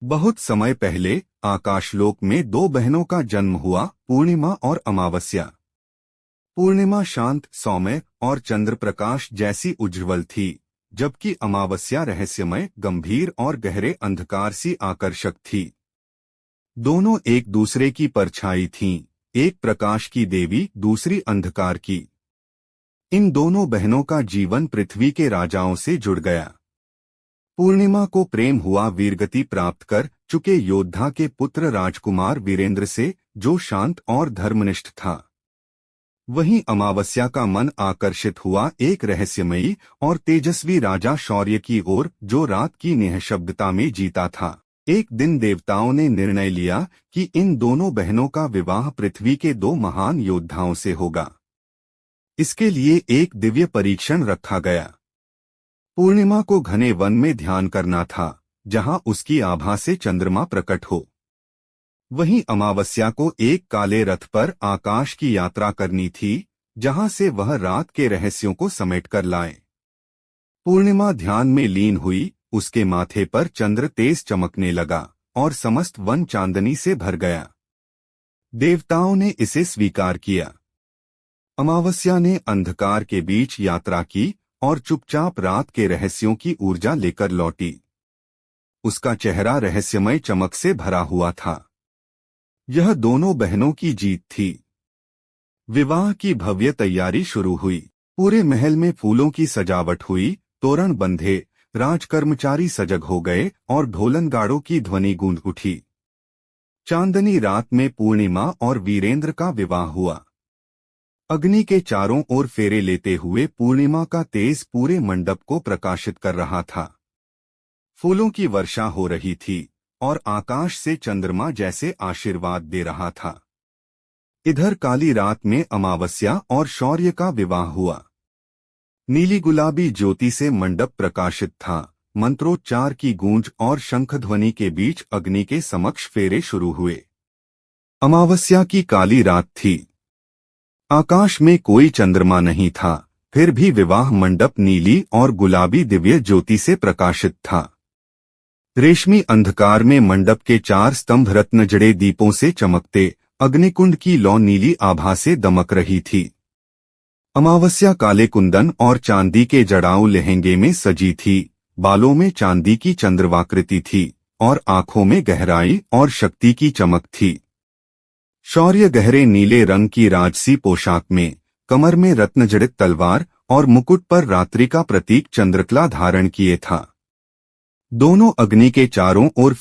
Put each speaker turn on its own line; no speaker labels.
बहुत समय पहले आकाशलोक में दो बहनों का जन्म हुआ, पूर्णिमा और अमावस्या। पूर्णिमा शांत, सौम्य और चंद्र प्रकाश जैसी उज्ज्वल थी, जबकि अमावस्या रहस्यमय, गंभीर और गहरे अंधकार सी आकर्षक थी। दोनों एक दूसरे की परछाई थीं, एक प्रकाश की देवी, दूसरी अंधकार की। इन दोनों बहनों का जीवन पृथ्वी के राजाओं से जुड़ गया। पूर्णिमा को प्रेम हुआ वीरगति प्राप्त कर चुके योद्धा के पुत्र राजकुमार वीरेंद्र से, जो शांत और धर्मनिष्ठ था। वहीं अमावस्या का मन आकर्षित हुआ एक रहस्यमयी और तेजस्वी राजा शौर्य की ओर, जो रात की निःशब्दता में जीता था। एक दिन देवताओं ने निर्णय लिया कि इन दोनों बहनों का विवाह पृथ्वी के दो महान योद्धाओं से होगा। इसके लिए एक दिव्य परीक्षण रखा गया। पूर्णिमा को घने वन में ध्यान करना था, जहां उसकी आभा से चंद्रमा प्रकट हो। वहीं अमावस्या को एक काले रथ पर आकाश की यात्रा करनी थी, जहां से वह रात के रहस्यों को समेटकर लाए। पूर्णिमा ध्यान में लीन हुई, उसके माथे पर चंद्र तेज चमकने लगा और समस्त वन चांदनी से भर गया। देवताओं ने इसे स्वीकार किया। अमावस्या ने अंधकार के बीच यात्रा की और चुपचाप रात के रहस्यों की ऊर्जा लेकर लौटी। उसका चेहरा रहस्यमय चमक से भरा हुआ था। यह दोनों बहनों की जीत थी। विवाह की भव्य तैयारी शुरू हुई। पूरे महल में फूलों की सजावट हुई, तोरण बंधे, राजकर्मचारी सजग हो गए और ढोलन गाड़ों की ध्वनि गूंज उठी। चांदनी रात में पूर्णिमा और वीरेंद्र का विवाह हुआ। अग्नि के चारों ओर फेरे लेते हुए पूर्णिमा का तेज पूरे मंडप को प्रकाशित कर रहा था। फूलों की वर्षा हो रही थी और आकाश से चंद्रमा जैसे आशीर्वाद दे रहा था। इधर काली रात में अमावस्या और शौर्य का विवाह हुआ। नीली गुलाबी ज्योति से मंडप प्रकाशित था। मंत्रोच्चार की गूंज और शंखध्वनि के बीच अग्नि के समक्ष फेरे शुरू हुए। अमावस्या की काली रात थी। आकाश में कोई चंद्रमा नहीं था, फिर भी विवाह मंडप नीली और गुलाबी दिव्य ज्योति से प्रकाशित था। रेशमी अंधकार में मंडप के चार स्तंभ रत्न जड़े दीपों से चमकते, अग्निकुंड की लौ नीली आभा से दमक रही थी। अमावस्या काले कुंदन और चांदी के जड़ाऊ लहंगे में सजी थी, बालों में चांदी की चंद्रवाकृति थी और आंखों में गहराई और शक्ति की चमक थी। शौर्य गहरे नीले रंग की राजसी पोशाक में, कमर में रत्नजड़ित तलवार और मुकुट पर रात्रि का प्रतीक चंद्रकला धारण किए था। दोनों अग्नि के चारों ओर